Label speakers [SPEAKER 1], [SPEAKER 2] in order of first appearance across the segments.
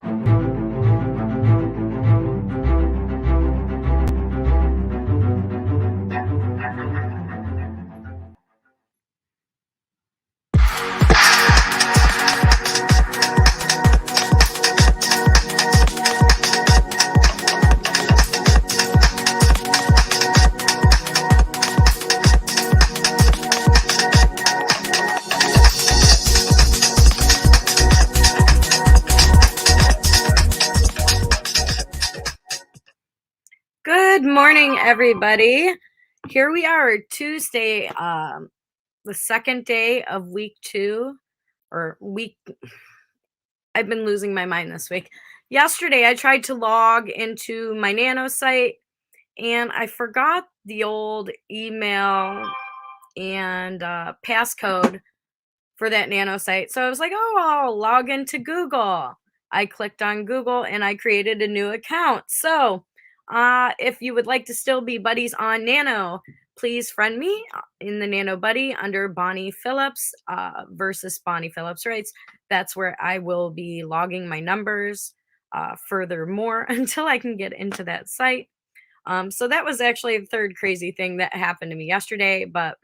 [SPEAKER 1] Good morning, everybody. Here we are, Tuesday, the second day of week 2, or week. I've been losing my mind this week. Yesterday, I tried to log into my NANO site, and I forgot the old email and passcode for that NANO site. So I was like, oh, I'll log into Google. I clicked on Google and I created a new account. So if you would like to still be buddies on NANO, please friend me in the NANO Buddy under Bonnie Phillips versus Bonnie Phillips Writes. That's where I will be logging my numbers furthermore until I can get into that site. So that was actually the third crazy thing that happened to me yesterday, but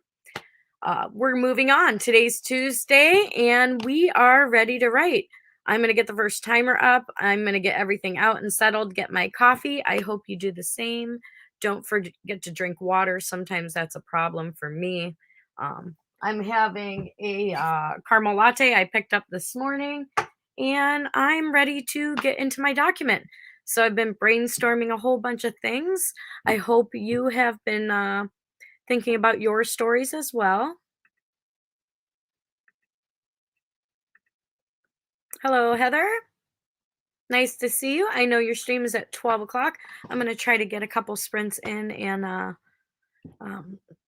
[SPEAKER 1] we're moving on. Today's Tuesday, and we are ready to write. I'm going to get the first timer up. I'm going to get everything out and settled, get my coffee. I hope you do the same. Don't forget to drink water. Sometimes that's a problem for me. I'm having a caramel latte I picked up this morning, and I'm ready to get into my document. So I've been brainstorming a whole bunch of things. I hope you have been thinking about your stories as well. Hello, Heather. Nice to see you. I know your stream is at 12 o'clock. I'm going to try to get a couple sprints in and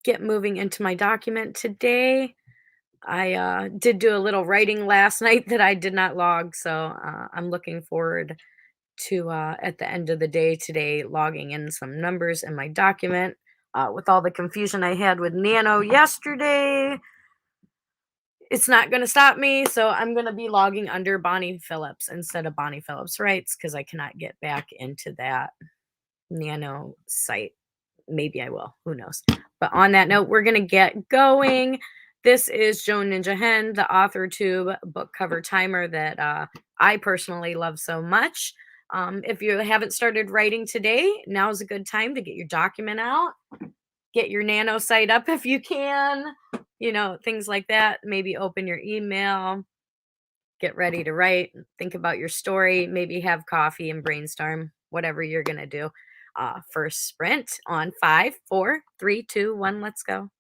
[SPEAKER 1] get moving into my document today. I did do a little writing last night that I did not log, so I'm looking forward to, at the end of the day today, logging in some numbers in my document. With all the confusion I had with NANO yesterday, it's not going to stop me. So I'm going to be logging under Bonnie Phillips instead of Bonnie Phillips Writes because I cannot get back into that NANO site. Maybe I will. Who knows? But on that note, we're going to get going. This is Joan Ninja Hen, the author tube book cover timer that I personally love so much. If you haven't started writing today, now is a good time to get your document out. Get your NANO site up if you can, things like that. Maybe open your email, get ready to write, think about your story, maybe have coffee and brainstorm, whatever you're going to do. First sprint on 5, 4, 3, 2, 1, let's go.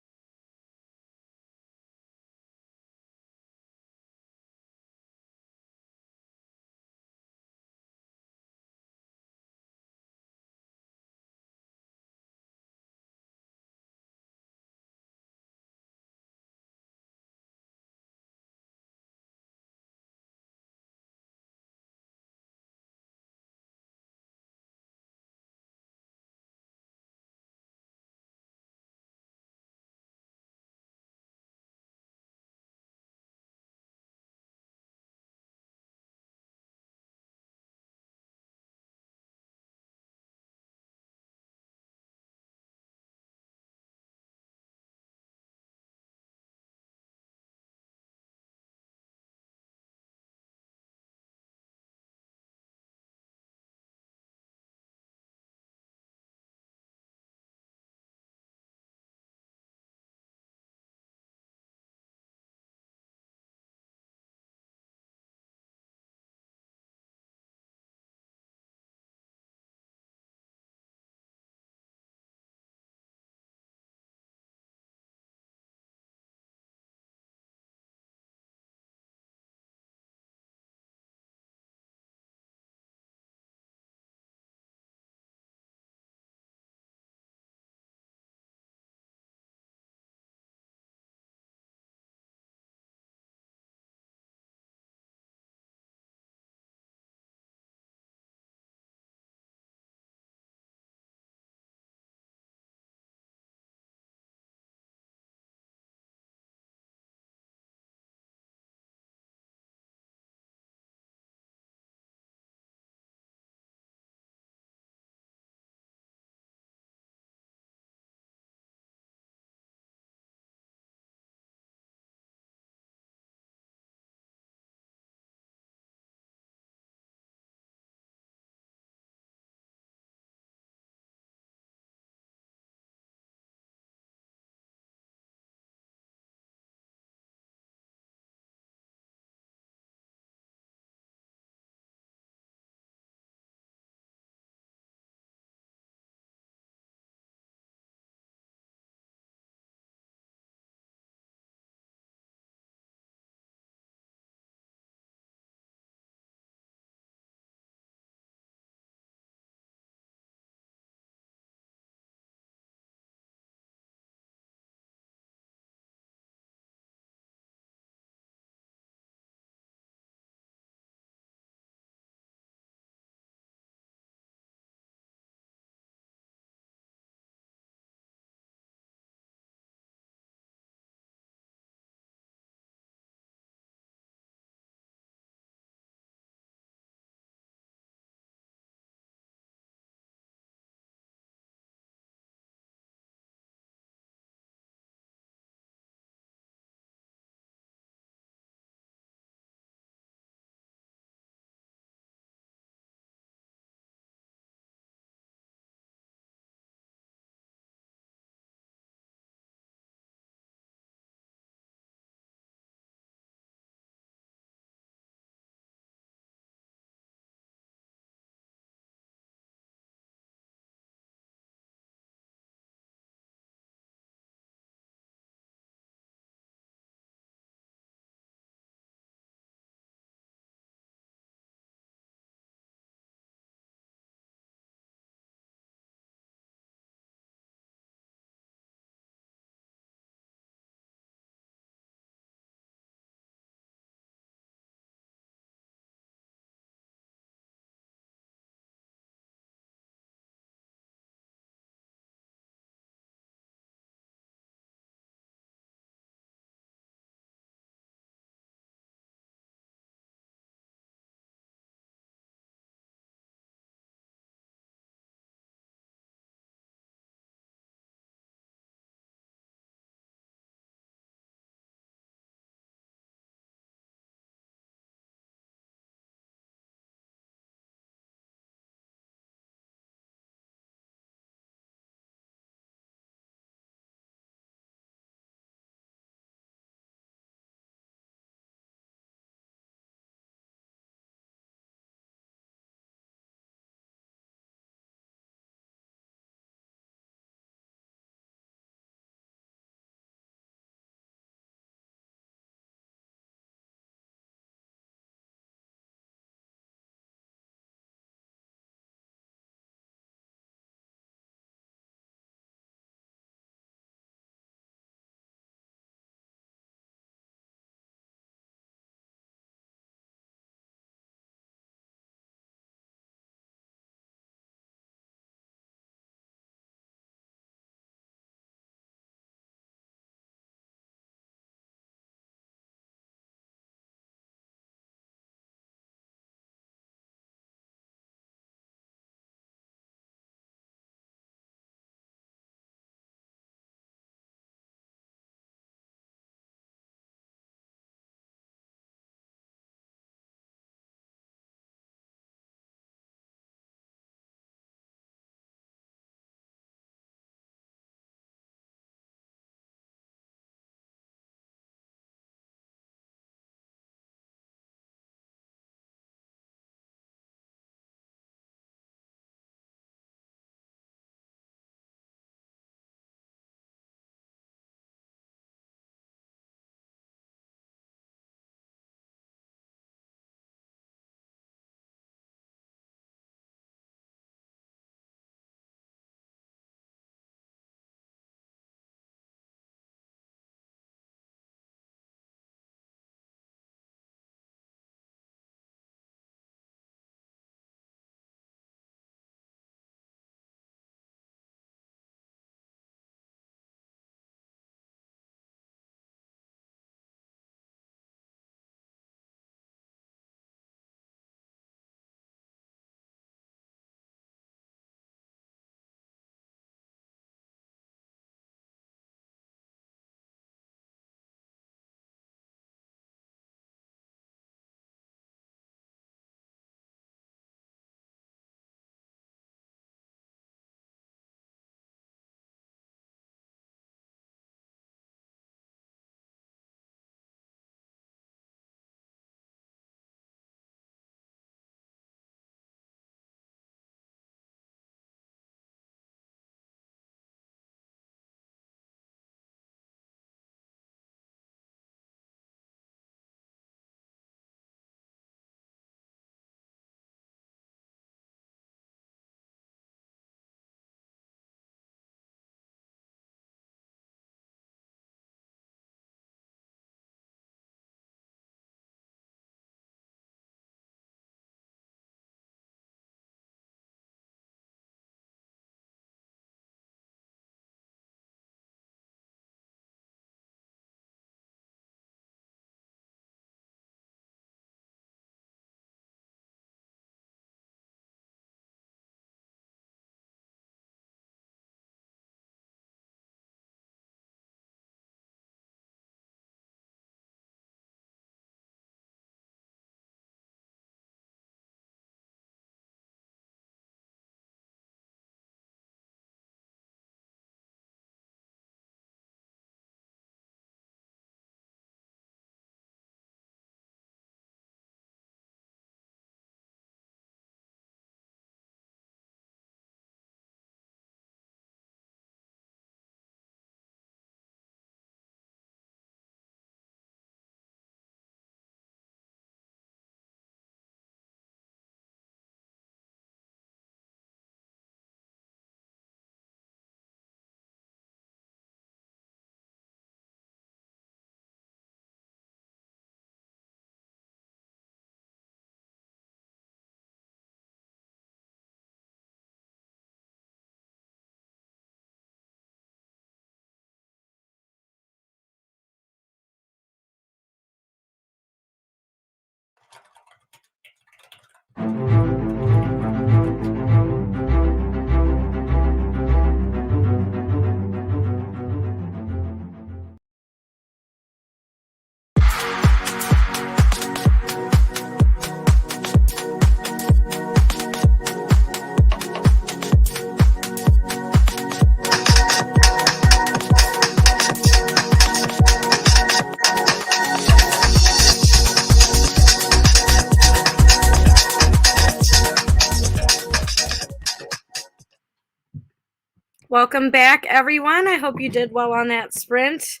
[SPEAKER 1] Welcome back, everyone. I hope you did well on that sprint.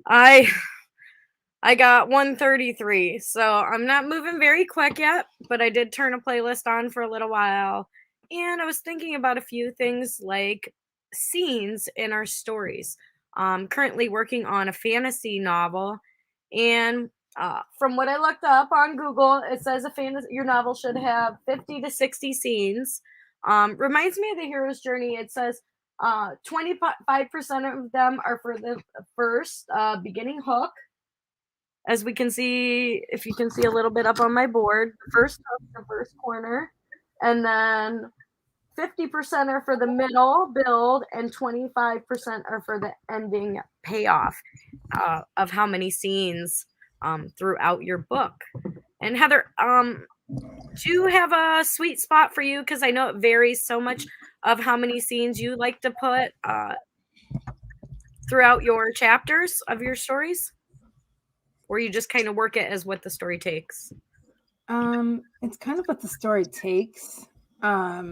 [SPEAKER 1] I got 133, so I'm not moving very quick yet, but I did turn a playlist on for a little while, and I was thinking about a few things like scenes in our stories. Currently working on a fantasy novel, and from what I looked up on Google, it says your novel should have 50 to 60 scenes. Reminds me of the hero's journey. It says 25% of them are for the first beginning hook, as we can see, if you can see a little bit up on my board, the first hook, the first corner, and then 50% are for the middle build, and 25% are for the ending payoff of how many scenes throughout your book. And Heather, do you have a sweet spot for you? Because I know it varies so much of how many scenes you like to put throughout your chapters of your stories, or you just kind of work it as what the story takes.
[SPEAKER 2] It's kind of what the story takes. Yeah,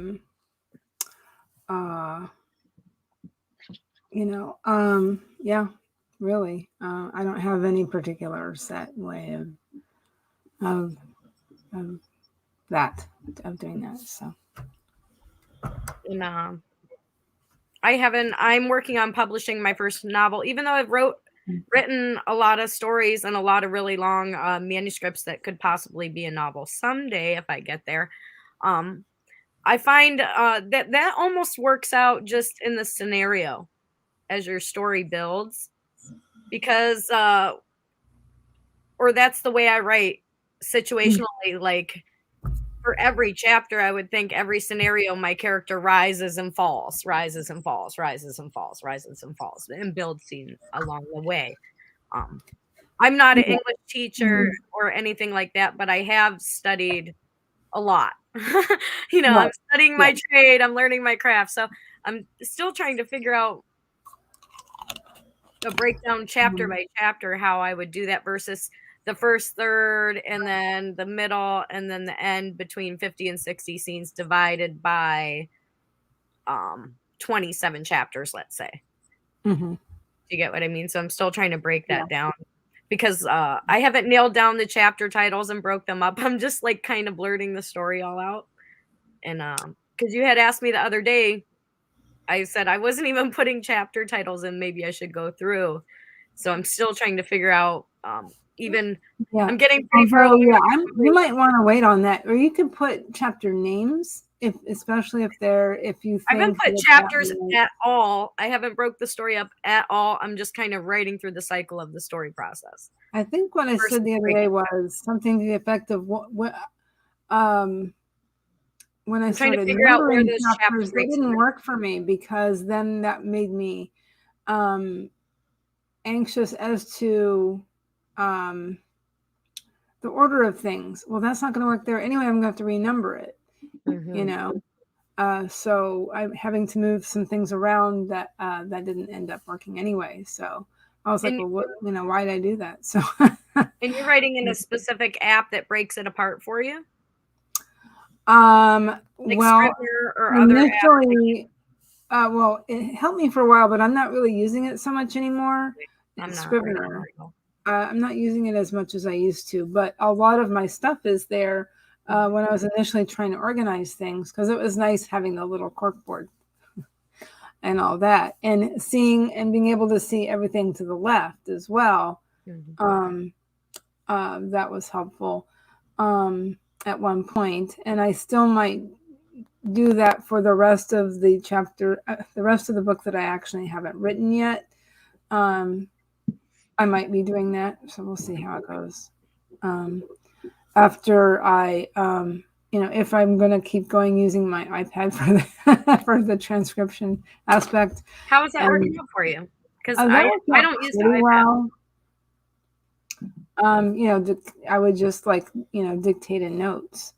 [SPEAKER 2] really. I don't have any particular set way of doing that. So,
[SPEAKER 1] And I'm working on publishing my first novel, even though I've written a lot of stories and a lot of really long manuscripts that could possibly be a novel someday if I get there. I find that almost works out just in the scenario as your story builds, because or that's the way I write situationally. Like, for every chapter, I would think every scenario, my character rises and falls, rises and falls, rises and falls, rises and falls, and builds scenes along the way. I'm not an English teacher or anything like that, but I have studied a lot. I'm studying my trade, I'm learning my craft. So I'm still trying to figure out a breakdown chapter by chapter, how I would do that versus the first third and then the middle and then the end, between 50 and 60 scenes divided by 27 chapters, let's say.
[SPEAKER 2] mm-hmm.
[SPEAKER 1] You get what I mean? So I'm still trying to break that down, because I haven't nailed down the chapter titles and broke them up. I'm just like kind of blurting the story all out. And because you had asked me the other day, I said I wasn't even putting chapter titles in. Maybe I should go through. So I'm still trying to figure out. I'm getting pretty far along.
[SPEAKER 2] You might want to wait on that, or you could put chapter names, especially if you think.
[SPEAKER 1] I haven't put chapters at all. I haven't broke the story up at all. I'm just kind of writing through the cycle of the story process.
[SPEAKER 2] I think what I said the other day was something to the effect of when I started to figure out where those chapters, they didn't work for me, because then that made me anxious as to the order of things. Well, that's not going to work there anyway. I'm going to have to renumber it. So I'm having to move some things around that didn't end up working anyway. So I was like, why did I do that? So.
[SPEAKER 1] And you're writing in a specific app that breaks it apart for you?
[SPEAKER 2] Like Scrivener or other apps? It helped me for a while, but I'm not really using it so much anymore. Scrivener. I'm not using it as much as I used to, but a lot of my stuff is there when I was initially trying to organize things, because it was nice having the little corkboard and all that, and seeing and being able to see everything to the left as well. That was helpful at one point, and I still might do that for the rest of the chapter, the rest of the book that I actually haven't written yet. I might be doing that, so we'll see how it goes. After I, if I'm going to keep going using my iPad for the transcription aspect.
[SPEAKER 1] How is that working out for you? Because I don't use the iPad.
[SPEAKER 2] Well. I would just dictate in notes.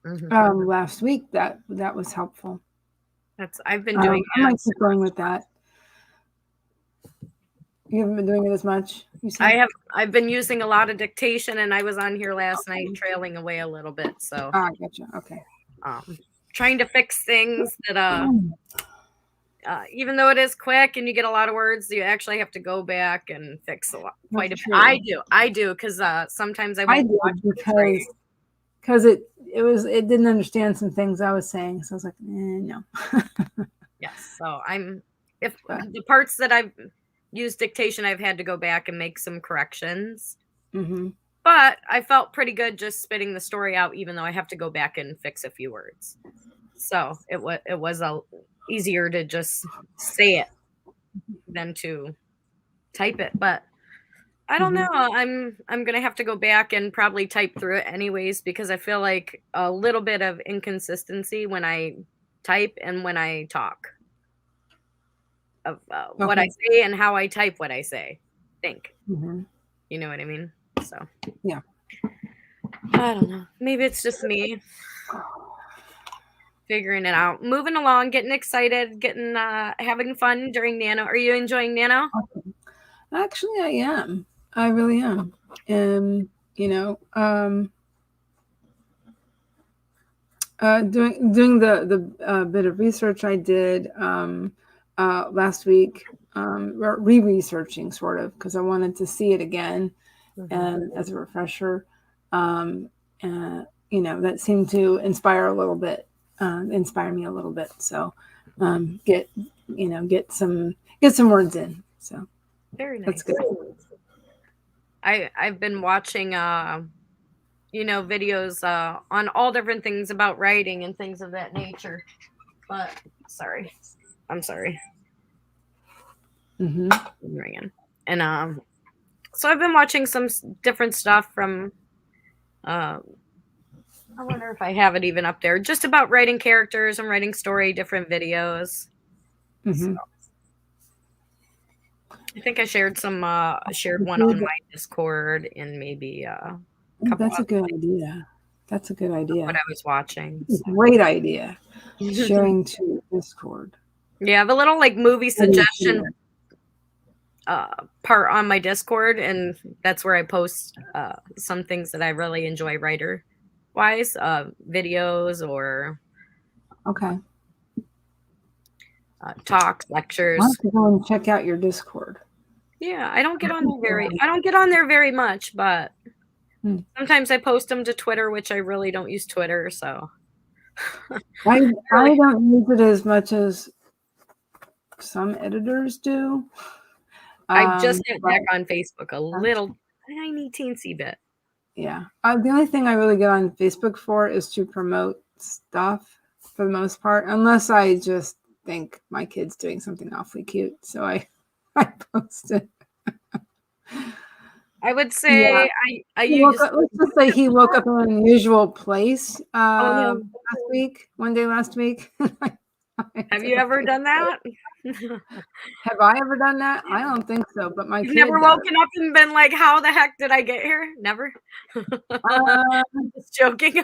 [SPEAKER 2] Last week that was helpful.
[SPEAKER 1] I've been doing.
[SPEAKER 2] I might keep going with that. You haven't been doing it as much?
[SPEAKER 1] I've been using a lot of dictation, and I was on here last night trailing away a little bit. So
[SPEAKER 2] gotcha. Okay.
[SPEAKER 1] Trying to fix things that even though it is quick and you get a lot of words, you actually have to go back and fix a lot, quite a bit. I do, because sometimes I won't watch
[SPEAKER 2] because it didn't understand some things I was saying, so I was like, no.
[SPEAKER 1] Yes, so if the parts that I've used dictation, I've had to go back and make some corrections.
[SPEAKER 2] Mm-hmm.
[SPEAKER 1] But I felt pretty good just spitting the story out, even though I have to go back and fix a few words. So it was easier to just say it than to type it. But I don't know. I'm gonna have to go back and probably type through it anyways, because I feel like a little bit of inconsistency when I type and when I talk of what I say and how I type what I say. You know what I mean? So
[SPEAKER 2] yeah.
[SPEAKER 1] I don't know. Maybe it's just me figuring it out. Moving along, getting excited, getting having fun during NANO. Are you enjoying NANO?
[SPEAKER 2] Actually, I am. I really am. And doing the bit of research I did last week, re-researching sort of, because I wanted to see it again and as a refresher. That seemed to inspire me a little bit. So get some words in. So
[SPEAKER 1] very nice.
[SPEAKER 2] That's good.
[SPEAKER 1] I've been watching videos on all different things about writing and things of that nature. But I'm sorry. Ringing. And so I've been watching some different stuff from I wonder if I have it even up there, just about writing characters and writing story, different videos. So, I think I shared one on my Discord and maybe a couple.
[SPEAKER 2] That's a good idea. That's a good idea.
[SPEAKER 1] What I was watching.
[SPEAKER 2] Great idea. Sharing to Discord.
[SPEAKER 1] Yeah, the little like movie suggestion part on my Discord, and that's where I post some things that I really enjoy writer wise, videos or talks, lectures.
[SPEAKER 2] Why don't you go and check out your Discord?
[SPEAKER 1] Yeah, I don't get on there very much, but sometimes I post them to Twitter, which I really don't use Twitter, so
[SPEAKER 2] I don't use it as much as some editors do.
[SPEAKER 1] I just get back on Facebook a little tiny teensy bit.
[SPEAKER 2] Yeah. The only thing I really get on Facebook for is to promote stuff for the most part, unless I just think my kid's doing something awfully cute. So I post it.
[SPEAKER 1] I would say
[SPEAKER 2] let's just say he woke up in an unusual place last week.
[SPEAKER 1] Have you ever done that?
[SPEAKER 2] Have I ever done that? I don't think so, but my kid
[SPEAKER 1] never woken up and been like, how the heck did I get here? Never. Just joking.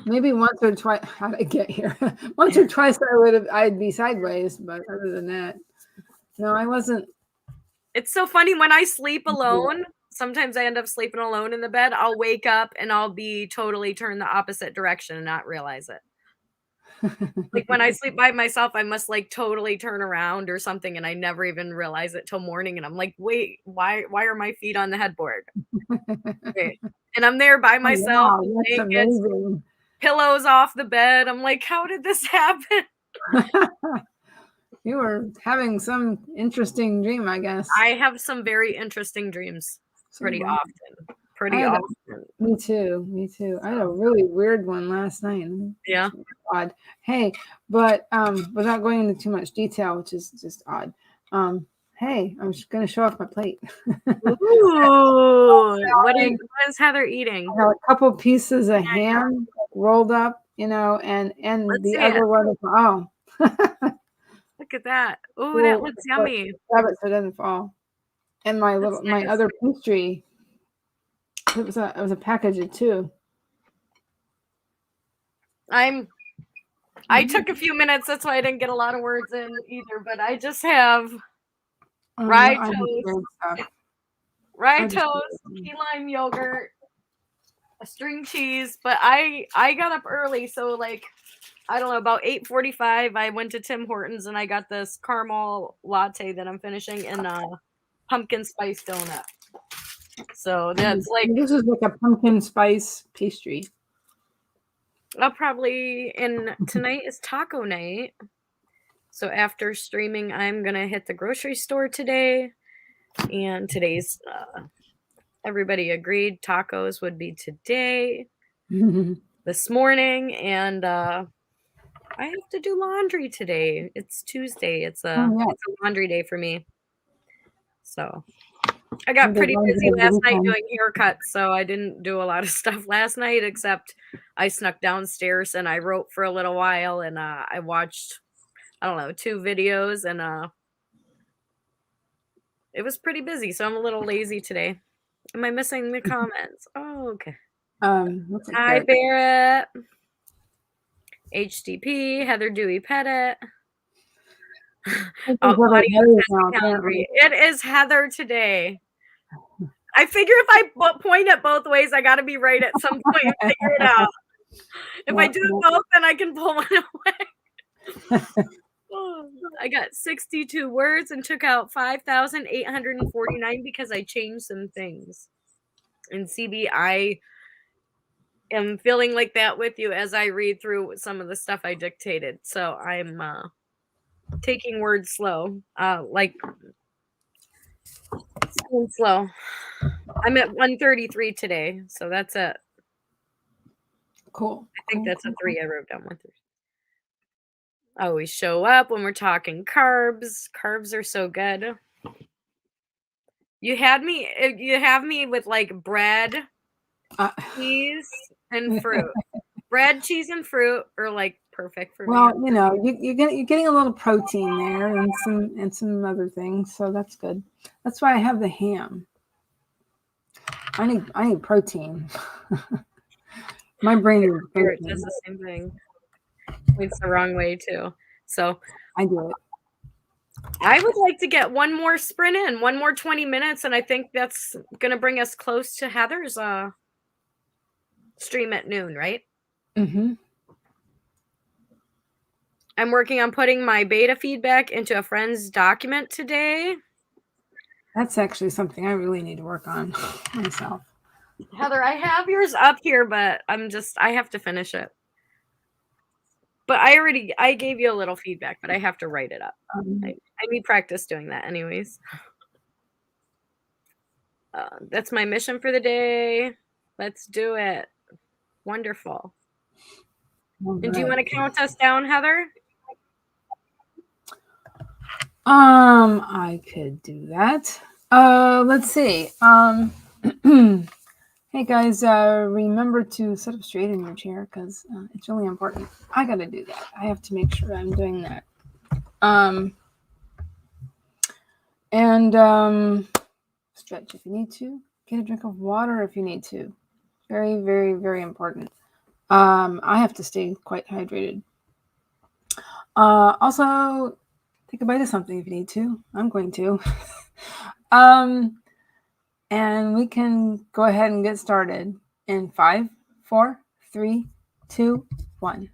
[SPEAKER 2] Maybe once or twice. How did I get here? Once or twice I'd be sideways, but other than that, no, I wasn't.
[SPEAKER 1] It's so funny when I sleep alone. Sometimes I end up sleeping alone in the bed. I'll wake up and I'll be totally turned the opposite direction and not realize it. Like when I sleep by myself, I must like totally turn around or something, and I never even realize it till morning. And I'm like, wait, why are my feet on the headboard? Okay. And I'm there by myself, naked, pillows off the bed. I'm like, how did this happen?
[SPEAKER 2] You were having some interesting dream, I guess.
[SPEAKER 1] I have some very interesting dreams pretty often.
[SPEAKER 2] Me too. I had a really weird one last night.
[SPEAKER 1] Yeah.
[SPEAKER 2] Odd. Hey, but without going into too much detail, which is just odd. Hey, I'm just gonna show off my plate.
[SPEAKER 1] Ooh, what is Heather eating?
[SPEAKER 2] I have a couple pieces of ham rolled up, and the other one.
[SPEAKER 1] Look at that. Oh, that looks yummy.
[SPEAKER 2] Grab it so it doesn't fall. And my other pastry. It was a package of two.
[SPEAKER 1] I took a few minutes, that's why I didn't get a lot of words in either, but I just have rye toast, key lime yogurt, a string cheese, but I got up early, so like I don't know, about 8:45, I went to Tim Hortons and I got this caramel latte that I'm finishing and a pumpkin spice donut. So that's like,
[SPEAKER 2] this is like a pumpkin spice pastry.
[SPEAKER 1] I'll probably, and tonight is taco night. So after streaming, I'm gonna hit the grocery store today. And today's, everybody agreed tacos would be today, this morning, and I have to do laundry today. It's Tuesday. It's a laundry day for me. So I got pretty busy last night doing haircuts, so I didn't do a lot of stuff last night, except I snuck downstairs and I wrote for a little while, and I watched, I don't know, 2 videos, and it was pretty busy, so I'm a little lazy today. Am I missing the comments? Oh, okay. Hi, Barrett. HDP, Heather Dewey Pettit. It is Heather today. I figure if I point it both ways, I got to be right at some point and figure it out. If I do it both, then I can pull one away. I got 62 words and took out 5,849 because I changed some things. And CB, I am feeling like that with you as I read through some of the stuff I dictated. So I'm taking words slow, like slow. I'm at 133 today, so that's it.
[SPEAKER 2] Cool.
[SPEAKER 1] I think that's a 3 I wrote down. 133. I always show up when we're talking carbs. Carbs are so good. You have me with like bread, cheese, and fruit. Bread, cheese, and fruit are like perfect for me.
[SPEAKER 2] Well, you know, you're getting a little protein there and some other things, so that's good. That's why I have the ham. I need protein. My brain needs protein.
[SPEAKER 1] It does the same thing. It's the wrong way too. So
[SPEAKER 2] I do it.
[SPEAKER 1] I would like to get one more sprint in, one more 20 minutes, and I think that's going to bring us close to Heather's stream at noon, right?
[SPEAKER 2] Mm-hmm.
[SPEAKER 1] I'm working on putting my beta feedback into a friend's document today.
[SPEAKER 2] That's actually something I really need to work on myself.
[SPEAKER 1] Heather, I have yours up here, but I have to finish it. But I gave you a little feedback, but I have to write it up. I need practice doing that anyways. That's my mission for the day. Let's do it. Wonderful. Right. And do you want to count us down, Heather?
[SPEAKER 2] I could do that. Let's see. Hey guys, remember to sit up straight in your chair because it's really important. I gotta do that. I have to make sure I'm doing that. And stretch if you need to. Get a drink of water if you need to. Very, very, very important. I have to stay quite hydrated. Also, take a bite of something if you need to. I'm going to. And we can go ahead and get started in 5, 4, 3, 2, 1.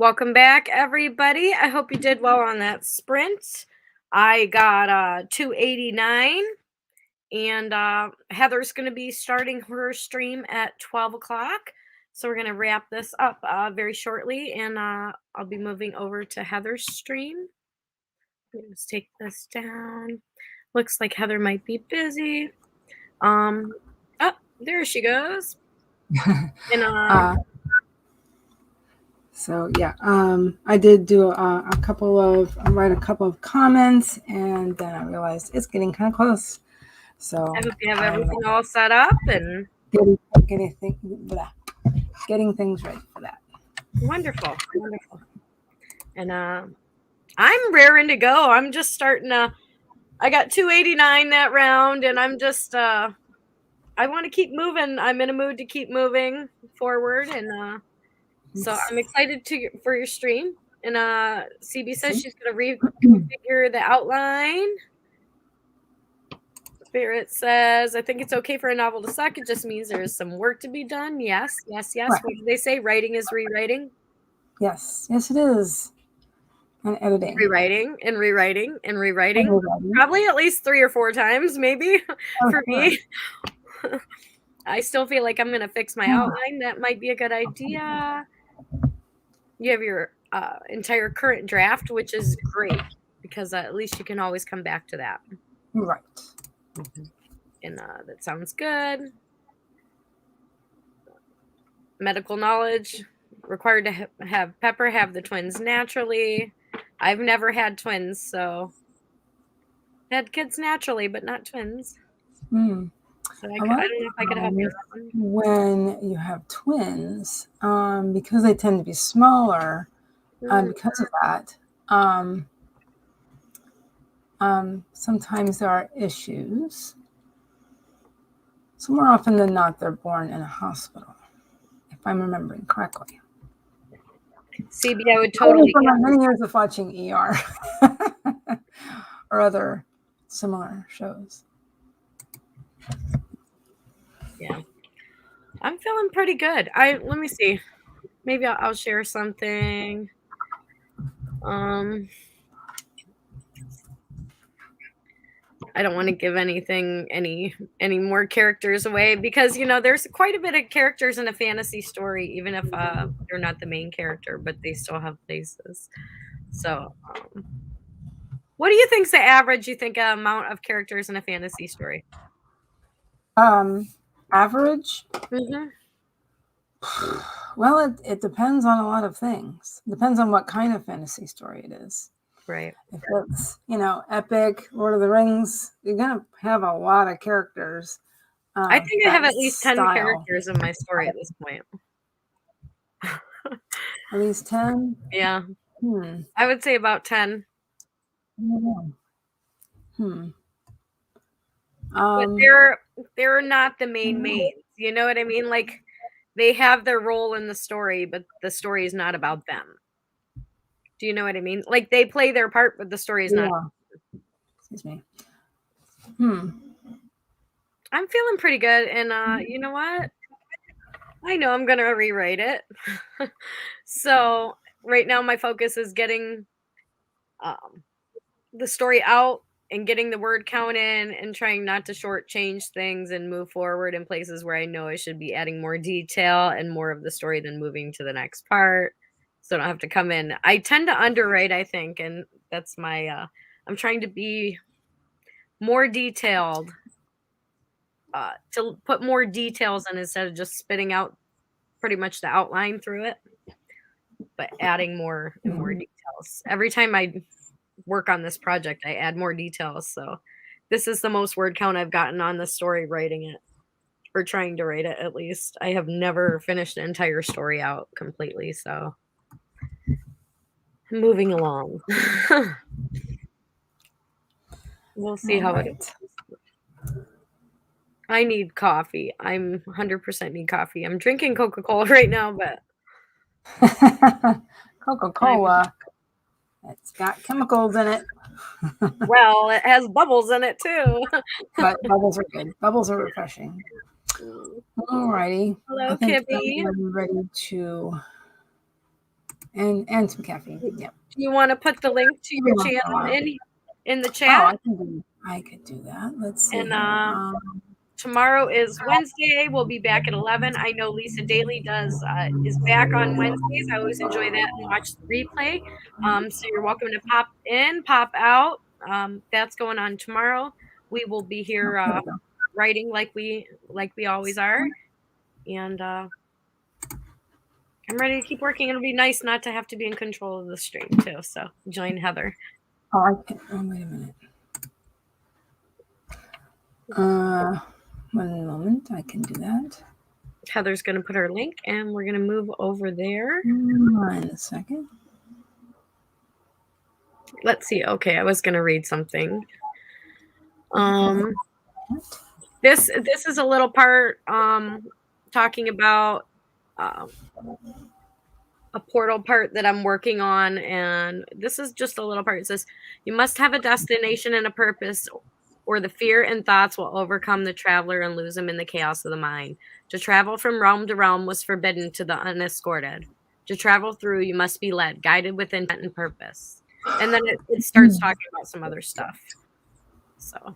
[SPEAKER 1] Welcome back, everybody. I hope you did well on that sprint. I got 289, and Heather's going to be starting her stream at 12 o'clock. So we're going to wrap this up very shortly, and I'll be moving over to Heather's stream. Let's take this down. Looks like Heather might be busy. Oh, there she goes. And
[SPEAKER 2] so yeah, I did do write a couple of comments, and then I realized it's getting kind of close. So
[SPEAKER 1] I hope you have everything all set up and
[SPEAKER 2] getting things ready for that.
[SPEAKER 1] Wonderful. And I'm raring to go. I'm just starting I got 289 that round, and I'm just I want to keep moving. I'm in a mood to keep moving forward, and so I'm excited for your stream. And CB says she's gonna reconfigure the outline. Spirit says, I think it's okay for a novel to suck. It just means there's some work to be done. Yes. Right. What do they say? Writing is rewriting.
[SPEAKER 2] Yes, it is. And editing.
[SPEAKER 1] Rewriting. Probably at least 3 or 4 times, maybe, for me. I still feel like I'm going to fix my outline. That might be a good idea. You have your entire current draft, which is great, because at least you can always come back to that.
[SPEAKER 2] Right.
[SPEAKER 1] And that sounds good. Medical knowledge. Required to have Pepper have the twins naturally. I've never had twins, so had kids naturally, but not twins. So I don't know if I could help you.
[SPEAKER 2] When you have twins, because they tend to be smaller, because of that, sometimes there are issues. So more often than not, they're born in a hospital, if I'm remembering correctly.
[SPEAKER 1] CB, I would totally.
[SPEAKER 2] From many years of watching ER or other similar shows.
[SPEAKER 1] Yeah, I'm feeling pretty good. Let me see. Maybe I'll share something. I don't want to give any more characters away, because there's quite a bit of characters in a fantasy story, even if they're not the main character, but they still have places. So what do you think's the average amount of characters in a fantasy story?
[SPEAKER 2] Average?
[SPEAKER 1] Mm-hmm.
[SPEAKER 2] Well, it depends on a lot of things. It depends on what kind of fantasy story it is.
[SPEAKER 1] Right.
[SPEAKER 2] If it's, epic, Lord of the Rings, you're going to have a lot of characters.
[SPEAKER 1] I think I have at least 10 characters in my story at this point.
[SPEAKER 2] At least 10?
[SPEAKER 1] Yeah. I would say about 10. But they're not the mains. You know what I mean? Like, they have their role in the story, but the story is not about them. Do you know what I mean? Like, they play their part, but the story is not.
[SPEAKER 2] Excuse me.
[SPEAKER 1] I'm feeling pretty good, and you know what? I know I'm gonna rewrite it. So right now my focus is getting the story out and getting the word count in, and trying not to shortchange things and move forward in places where I know I should be adding more detail and more of the story than moving to the next part. So I don't have to come in. I tend to underwrite, I think, and that's my I'm trying to be more detailed, to put more details in instead of just spitting out pretty much the outline through it, but adding more and more details. Every time I work on this project, I add more details. So this is the most word count I've gotten on the story writing it, or trying to write it at least. I have never finished the entire story out completely, so moving along. We'll see how it is. I need coffee. I'm 100% need coffee. I'm drinking Coca-Cola right now, but
[SPEAKER 2] Coca-Cola, it's got chemicals in it.
[SPEAKER 1] Well, it has bubbles in it too.
[SPEAKER 2] But bubbles are good. Bubbles are refreshing. All righty.
[SPEAKER 1] Hello, Kibby.
[SPEAKER 2] I'm ready to and some caffeine. Yeah.
[SPEAKER 1] Do you want to put the link to your channel in the chat?
[SPEAKER 2] Oh, I could do that. Let's see.
[SPEAKER 1] And tomorrow is Wednesday. We'll be back at 11. I know Lisa Daly is back on Wednesdays. I always enjoy that and watch the replay. So you're welcome to pop in, pop out. That's going on tomorrow. We will be here writing like we always are. And I'm ready to keep working. It'll be nice not to have to be in control of the stream too. So join Heather.
[SPEAKER 2] Oh, wait a minute. One moment, I can do that.
[SPEAKER 1] Heather's going to put her link, and we're going to move over there.
[SPEAKER 2] 1 second.
[SPEAKER 1] Let's see. Okay, I was going to read something. This is a little part talking about a portal part that I'm working on, and this is just a little part. It says, you must have a destination and a purpose, or the fear and thoughts will overcome the traveler and lose him in the chaos of the mind. To travel from realm to realm was forbidden to the unescorted. To travel through, you must be led, guided with intent and purpose. And then it starts talking about some other stuff. So,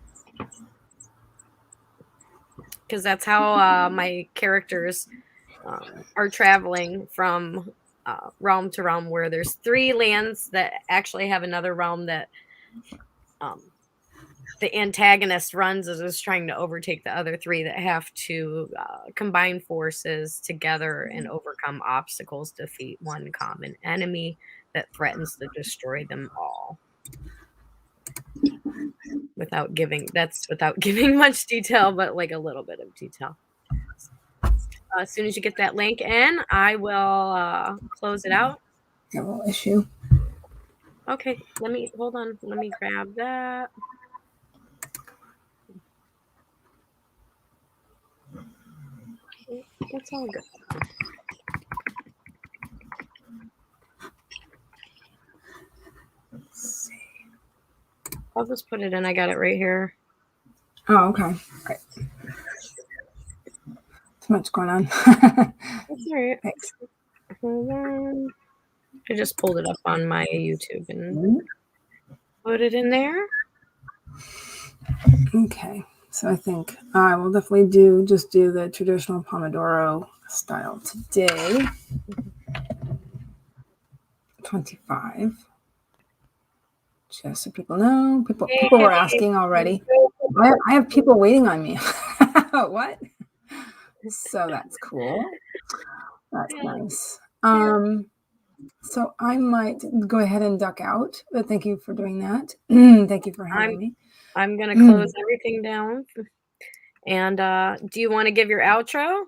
[SPEAKER 1] because that's how my characters are traveling from realm to realm, where there's 3 lands that actually have another realm that the antagonist runs as is trying to overtake the other 3 that have to combine forces together and overcome obstacles to defeat one common enemy that threatens to destroy them all. Without giving much detail, but like a little bit of detail. As soon as you get that link in, I will close it out.
[SPEAKER 2] No issue.
[SPEAKER 1] Okay, hold on. Let me grab that. That's all good.
[SPEAKER 2] Let's see.
[SPEAKER 1] I'll just put it in. I got it right here.
[SPEAKER 2] Oh, okay. All right. Too much going on.
[SPEAKER 1] That's all right. Thanks. Hold on. I just pulled it up on my YouTube and put it in there.
[SPEAKER 2] Okay. So I think I will definitely do the traditional Pomodoro style today. 25. Just so people know. People were asking already. I have people waiting on me. What? So that's cool. That's nice. So I might go ahead and duck out, but thank you for doing that. Thank you for having me.
[SPEAKER 1] I'm going to close everything down. And do you want to give your outro?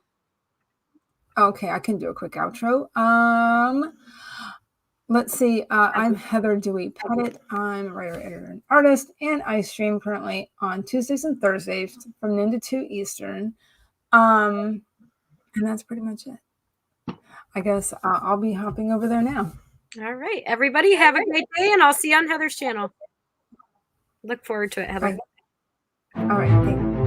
[SPEAKER 2] Okay, I can do a quick outro. Let's see. I'm Heather Dewey Pettit. I'm a writer, editor, and artist, and I stream currently on Tuesdays and Thursdays from noon to 2 Eastern. And that's pretty much it. I guess I'll be hopping over there now.
[SPEAKER 1] All right. Everybody have a great day, and I'll see you on Heather's channel. Look forward to it, Heather.
[SPEAKER 2] All right. Thank you.